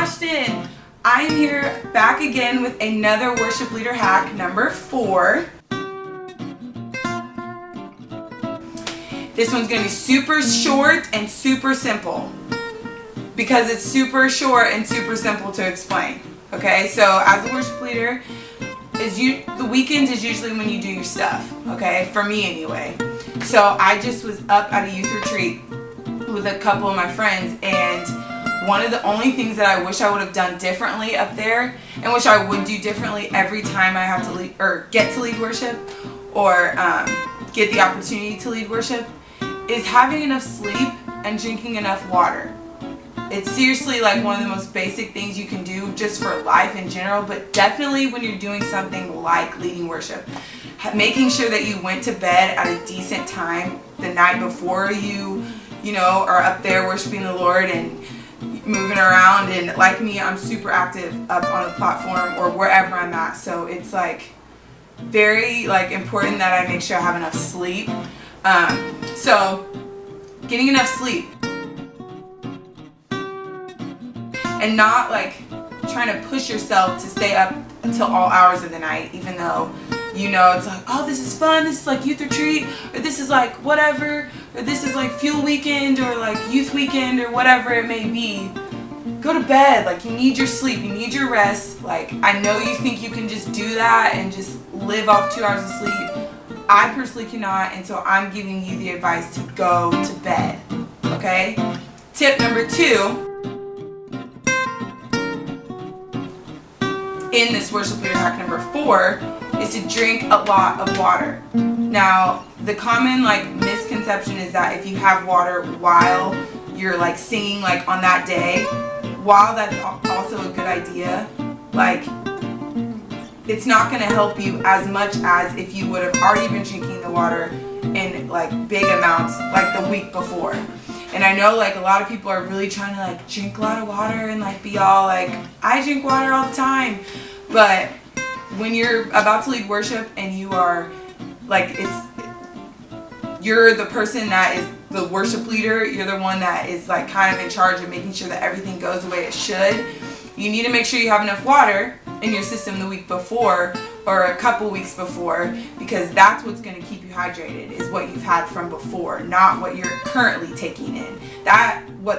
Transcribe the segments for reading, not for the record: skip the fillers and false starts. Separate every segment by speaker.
Speaker 1: Ashton. I am here back again with another worship leader hack, number 4. This one's going to be super short and super simple because it's super short and super simple to explain. Okay, so as a worship leader, the weekends is usually when you do your stuff. Okay, for me anyway. So I just was up at a youth retreat with a couple of my friends, and one of the only things that I wish I would have done differently up there, and wish I would do differently every time I have to lead or get to lead worship, or get the opportunity to lead worship, is having enough sleep and drinking enough water. It's seriously like one of the most basic things you can do just for life in general, but definitely when you're doing something like leading worship. Making sure that you went to bed at a decent time the night before you are up there worshiping the Lord and moving around. And like me, I'm super active up on the platform or wherever I'm at, so it's like very important that I make sure I have enough sleep. So getting enough sleep and not trying to push yourself to stay up until all hours of the night, even though it's like, oh, this is fun, this is like youth retreat, or this is like whatever, or this is like fuel weekend, or like youth weekend, or whatever it may be. Go to bed. You need your sleep, you need your rest. I know you think you can just do that and just live off 2 hours of sleep. I personally cannot, and so I'm giving you the advice to go to bed. Okay? Tip number 2 in this worship leader hack number 4 is to drink a lot of water. Now, the common misconception is that if you have water while you're singing on that day, while that's also a good idea, it's not going to help you as much as if you would have already been drinking the water in big amounts the week before. And I know a lot of people are really trying to drink a lot of water and be all I drink water all the time. But when you're about to lead worship and you are you're the person that is the worship leader, you're the one that is kind of in charge of making sure that everything goes the way it should, you need to make sure you have enough water in your system the week before or a couple weeks before, because that's what's going to keep you hydrated, is what you've had from before, not what you're currently taking in.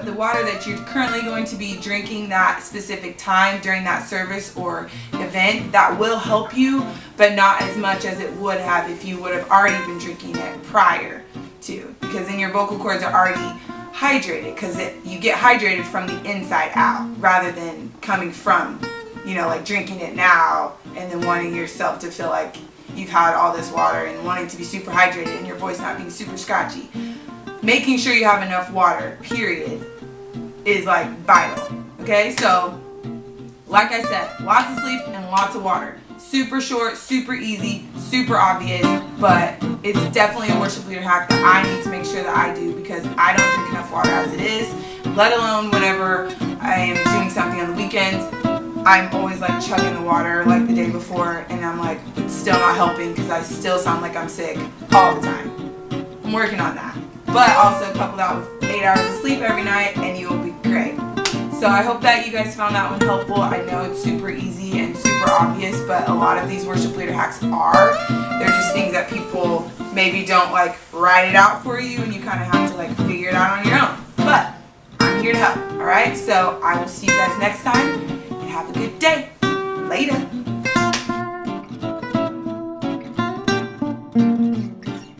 Speaker 1: The water that you're currently going to be drinking that specific time during that service or event, that will help you, but not as much as it would have if you would have already been drinking it prior to, because then your vocal cords are already hydrated, because you get hydrated from the inside out rather than coming from drinking it now and then wanting yourself to feel like you've had all this water and wanting to be super hydrated and your voice not being super scratchy. Making sure you have enough water, period, is vital. Okay, so like I said, lots of sleep and lots of water. Super short, super easy, super obvious, but it's definitely a worship leader hack that I need to make sure that I do, because I don't drink enough water as it is, let alone whenever I am doing something on the weekends. I'm always chugging the water the day before, and I'm it's still not helping because I still sound like I'm sick all the time. I'm working on that. But also couple that with 8 hours of sleep every night and you will be great. So I hope that you guys found that one helpful. I know it's super easy and super obvious, but a lot of these worship leader hacks are. They're just things that people maybe don't write it out for you, and you kind of have to figure it out on your own. But I'm here to help, alright? So I will see you guys next time.